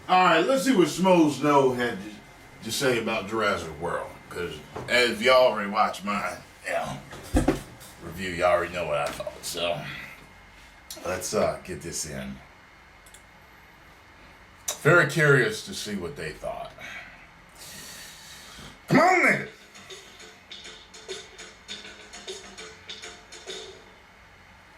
All right, let's see what Schmosknow had to say about Jurassic World. Because as y'all already watched my review, y'all already know what I thought. So let's get this in. Very curious to see what they thought. Come on, nigga.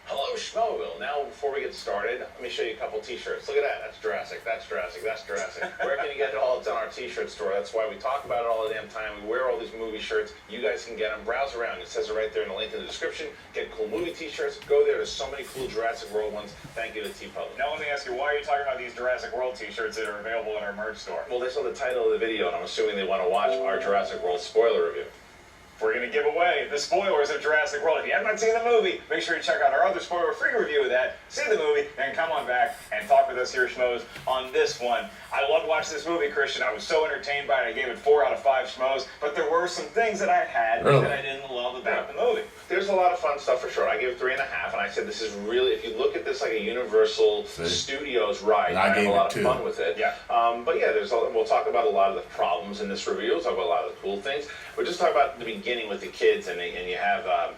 Hello, Schmoville. Now, before we get started, let me show you a couple t-shirts. Look at that. That's Jurassic. That's Jurassic. That's Jurassic. Where can you get it all? It's on our t-shirt store. That's why we talk about it all the damn time. We wear all these movie shirts. You guys can get them. Browse around. It says it right there in the link in the description. Get cool movie t-shirts. Go there. There's so many cool Jurassic World ones. Thank you to TeePublic. Now, let me ask you, why are you talking about these Jurassic World t-shirts that are available in our merch store? Well, they saw the title of the video, and I'm assuming they want to watch our Jurassic World spoiler review. We're going to give away the spoilers of Jurassic World. If you have not seen the movie, make sure you check out our other spoiler-free review of that. See the movie, then come on back and talk with us here, Schmoes, on this one. I loved watching this movie, Christian. I was so entertained by it. I gave it 4 out of 5 Schmoes, but there were some things that I had that I didn't love about the movie. There's a lot of fun stuff for sure. I gave it 3.5, and I said this is really, if you look at this like a Universal Studios ride, I have a lot of fun with it. Yeah. But yeah, we'll talk about a lot of the problems in this review. We'll talk about a lot of the cool things. We'll just talk about the beginning with the kids, and you have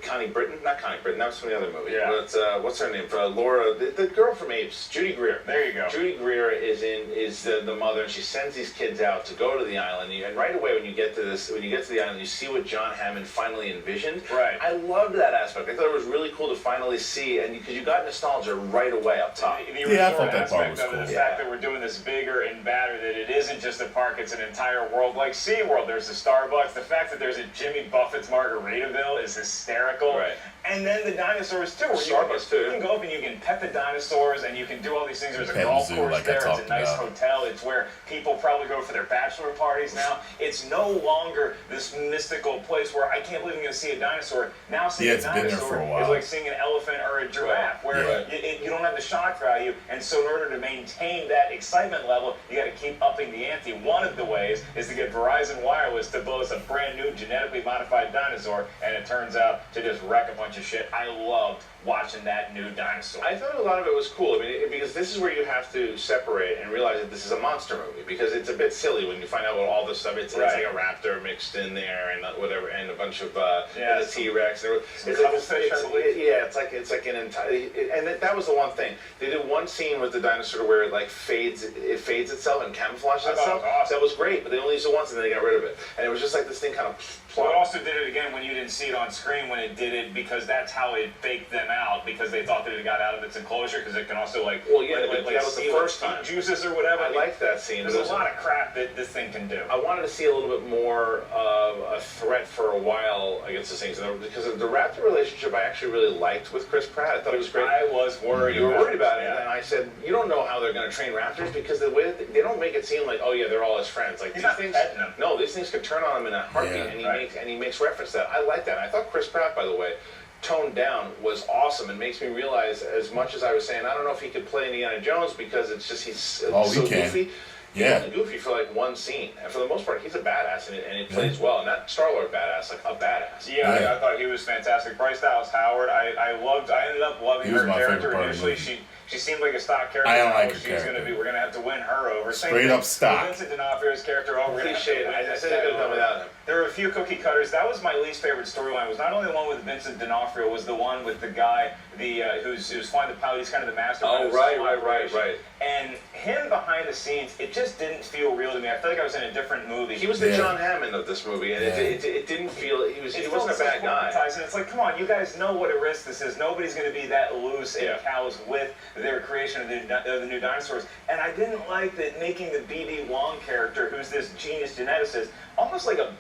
Connie Britton, not Connie Britton, that was from the other movie. Yeah. But what's her name? Laura, the girl from Apes, Judy Greer. There you go. Judy Greer is the mother, and she sends these kids out to go to the island. And right away, when you get to the island, you see what John Hammond finally envisioned. Right. I loved that aspect. I thought it was really cool to finally see, and because you got nostalgia right away up top. Yeah, I thought that part was cool. The fact that we're doing this bigger and badder, that it isn't just a park, it's an entire world like SeaWorld. There's the Starbucks. The fact that there's a Jimmy Buffett's Margaritaville is hysterical. Right. And then the dinosaurs too. Starbucks too. You can go up and you can pet the dinosaurs and you can do all these things. There's a Pet golf zoo, course like I there. It's a talked nice about. hotel. It's where people probably go for their bachelor parties now. It's no longer this mystical place where I can't believe I'm going to see a dinosaur. Now seeing a it's been there dinosaur for a while. is like seeing an elephant or a giraffe, where you don't have the shock value. And so in order to maintain that excitement level, you got to keep upping the ante. One of the ways is to get Verizon Wireless to blow us a brand new genetically modified dinosaur, and it turns out to just wreck a bunch of shit. I loved watching that new dinosaur. I thought a lot of it was cool. I mean, because this is where you have to separate and realize that this is a monster movie. Because it's a bit silly when you find out what all this stuff. It's like a raptor mixed in there and whatever, and a bunch of and a T-Rex. It's like an entire. And that was the one thing. They did one scene with the dinosaur where it like fades itself and camouflages itself. Awesome. That was great, but they only used it once and then they got rid of it. And it was just like this thing kind of. Well, it also did it again when you didn't see it on screen when it did it, because that's how it faked them out, because they thought that it got out of its enclosure, because it can also like that was the first time. Juices or whatever. I liked that scene. There's a lot of crap that this thing can do. I wanted to see a little bit more of a threat for a while against this thing, because of the Raptor relationship I actually really liked with Chris Pratt. I thought he was great. I was worried. You were worried about it, and I said, you don't know how they're going to train raptors, because the way that they don't make it seem like, oh yeah, they're all his friends. Like He's these not things, petting them. no, these things could turn on him in a heartbeat, and he makes reference to that. I like that. And I thought Chris Pratt, by the way, toned down was awesome, and makes me realize, as much as I was saying, I don't know if he could play Indiana Jones, because it's just he's so goofy. Yeah. He's goofy for like one scene, and for the most part, he's a badass, and he plays well. And that Star-Lord badass, like a badass. Yeah. I thought he was fantastic. Bryce Dallas Howard, I ended up loving her character initially. She seemed like a stock character. I don't like her She's character. We're gonna have to win her over. Straight up stock. Vincent D'Onofrio's character. Oh, we're gonna have to win I said it could have done without him. There were a few cookie cutters. That was my least favorite storyline. It was not only the one with Vincent D'Onofrio, was the one with the guy, who's flying the pilot. He's kind of the mastermind. Oh, right. And him behind the scenes, it just didn't feel real to me. I felt like I was in a different movie. He was the John Hammond of this movie, and it didn't feel he wasn't a bad guy. And it's like, come on, you guys know what a risk this is. Nobody's going to be that loose and callous with their creation of the new dinosaurs. And I didn't like that making the B.D. Wong character, who's this genius geneticist, almost like a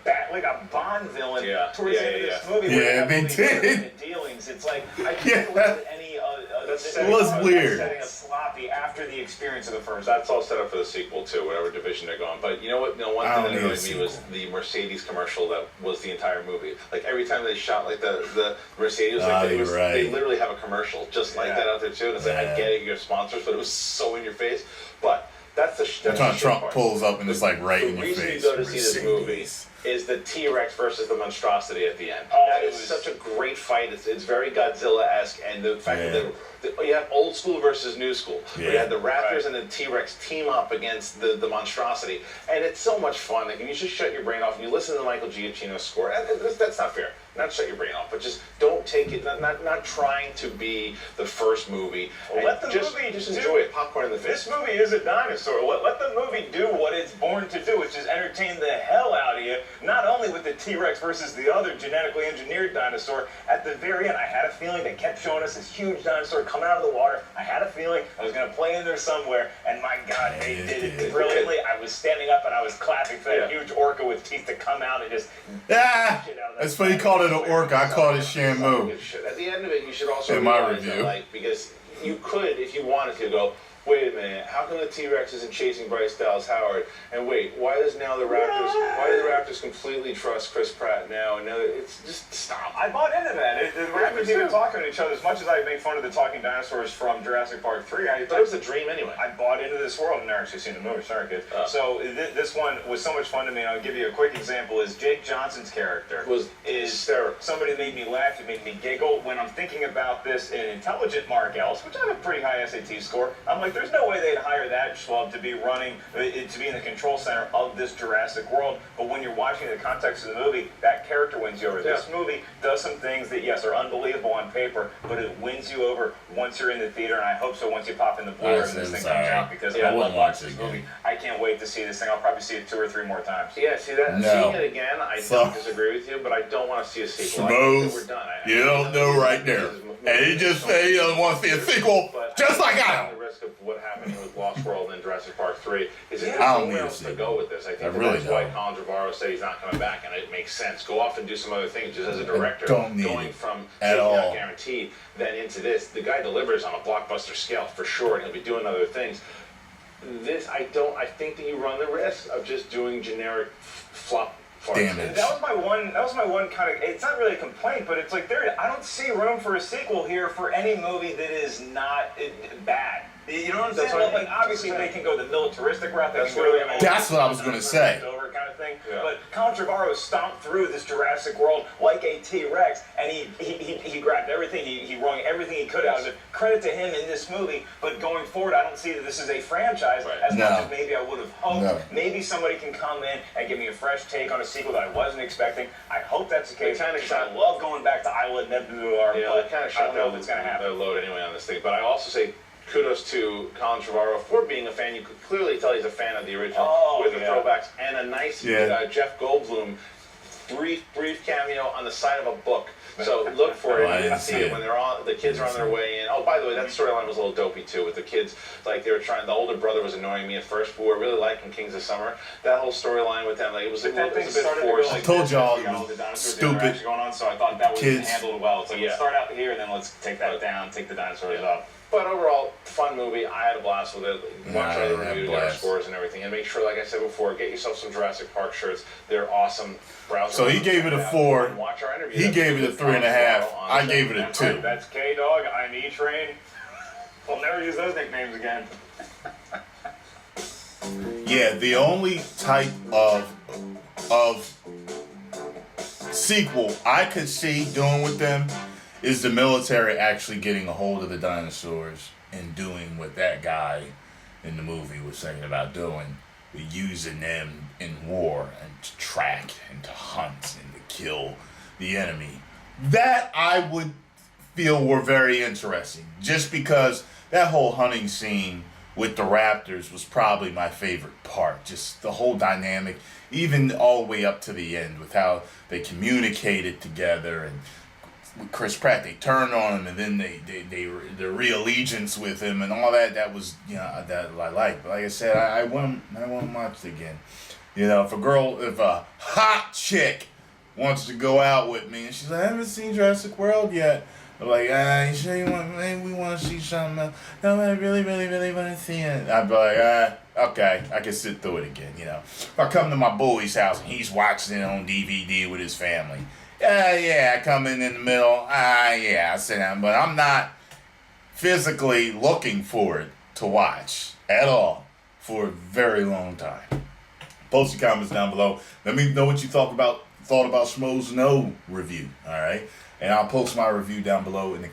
Bond villain towards the end of this movie. Yeah, they did. Dealings. It's like I can't believe that any. It was weird. Setting up sloppy after the experience of the first. That's all set up for the sequel too, whatever division they're going. But you know what? One thing that annoyed me was the Mercedes commercial that was the entire movie. Like every time they shot like the Mercedes, they literally have a commercial just like that out there too. And it's like, I get it, you're sponsors, but it was so in your face. But That's the That's when Trump pulls up and it's like right in your face. The reason you go to see this movie is the T-Rex versus the monstrosity at the end. That is such a great fight. It's very Godzilla-esque, and the fact that you have old school versus new school. You have the Raptors and the T-Rex team up against the monstrosity, and it's so much fun. Like, you just shut your brain off and you listen to Michael Giacchino's score. That's not fair. Not shut your brain off, but just don't take it. Not trying to be the first movie. Well, let the movie just enjoy it. Popcorn in the face. This movie is a dinosaur. Let the movie do what it's born to do, which is entertain the hell out of you. Not only with the T-Rex versus the other genetically engineered dinosaur. At the very end, I had a feeling they kept showing us this huge dinosaur come out of the water. I had a feeling I was going to play in there somewhere, and my God, they did it brilliantly. I was standing up and I was clapping for that huge orca with teeth to come out and just that's funny. You called it an orca. I called it Shamu. At the end of it, you should also in my realize review, that, because you could, if you wanted to, go, wait a minute, how come the T-Rex isn't chasing Bryce Dallas Howard? And wait, why do the Raptors completely trust Chris Pratt now? And now it's just stop. I bought into that. The Raptors even talking to each other. As much as I make fun of the talking dinosaurs from Jurassic Park 3, I thought it was a dream anyway. I bought into this world. I've never actually seen the movie. Sorry, kids. So this one was so much fun to me. And I'll give you a quick example. Is Jake Johnson's character is hysterical. Somebody made me laugh. It made me giggle. When I'm thinking about this in Intelligent Mark Ellis, which I have a pretty high SAT score, I'm like, there's no way they'd hire that schlub to be running, to be in the control center of this Jurassic World. But when you're watching the context of the movie, that character wins you over. This movie does some things that, yes, are unbelievable on paper, but it wins you over once you're in the theater, and I hope so once you pop in the Blu-ray and this thing comes out, because I love watching this movie. I can't wait to see this thing. I'll probably see it 2 or 3 more times. Yeah, see that? Seeing it again, I don't disagree with you, but I don't want to see a sequel. We're done. You don't know right there. And he just said he doesn't want to see a sequel, just like I don't. The risk of what happened with Lost World and Jurassic Park 3 is that I there's don't nowhere else to go with this. I think that's why Colin Trevorrow said he's not coming back, and it makes sense. Go off and do some other things, just as a director. Going from Not Guaranteed then into this, the guy delivers on a blockbuster scale for sure, and he'll be doing other things. This, I think that you run the risk of just doing generic flop. Damage. That was my one kind of. It's not really a complaint, but it's like I don't see room for a sequel here for any movie that is not bad. You know what I'm saying? Like, obviously they can go the militaristic route. That's what I was going to say. Kind of thing. Yeah. But Colin Trevorrow stomped through this Jurassic World like a T-Rex, and he grabbed everything. He wrung everything he could out of it. Credit to him in this movie. But going forward, I don't see that this is a franchise as much as maybe I would have hoped. Maybe somebody can come in and give me a fresh take on a sequel that I wasn't expecting. I hope that's the case. I love going back to Isla Nebula. Yeah, kind of shot if it's going to happen. The load anyway on this thing. But I also say, kudos to Colin Trevorrow for being a fan. You could clearly tell he's a fan of the original with the throwbacks, and a nice Jeff Goldblum brief cameo on the side of a book. So look for it. I didn't see it when the kids are on their way in. Oh, by the way, that storyline was a little dopey too, with the kids. Like, they were trying. The older brother was annoying me at first, but we're really liking Kings of Summer. That whole storyline with them, like, it was a bit forced. I told y'all it was stupid. Going on, so I thought that was handled well. It's like, let's start out here and then let's take that down, take the dinosaurs up. But overall, fun movie. I had a blast with it. Watch our review, get our scores and everything. And make sure, like I said before, get yourself some Jurassic Park shirts. They're awesome. So he gave it a 4. Watch our interview. He gave it a 3.5. I gave it a 2. That's K-Dog. I'm E-Train. We'll never use those nicknames again. Yeah, the only type of sequel I could see doing with them is the military actually getting a hold of the dinosaurs and doing what that guy in the movie was saying about doing, using them in war and to track and to hunt and to kill the enemy. That I would feel were very interesting, just because that whole hunting scene with the raptors was probably my favorite part. Just the whole dynamic, even all the way up to the end with how they communicated together, and with Chris Pratt, they turned on him, and then they re-allegiance with him, and all that. That was, that I like. But like I said, I want to watch it again. If a hot chick wants to go out with me, and she's like, I haven't seen Jurassic World yet. I'm like, you sure maybe we want to see something else? No, I really, really, really want to see it. I'd be like, okay, I can sit through it again. If I come to my bully's house and he's watching it on DVD with his family, I come in the middle. I sit down. But I'm not physically looking for it to watch at all. for a very long time. Post your comments down below. Let me know what you thought about Schmosknow review. All right, and I'll post my review down below in the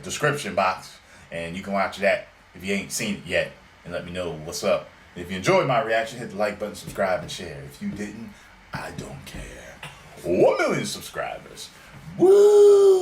description box, and you can watch that if you ain't seen it yet, and let me know what's up. If you enjoyed my reaction, hit the like button, subscribe, and share. If you didn't, I don't care. 1 million subscribers. Woo!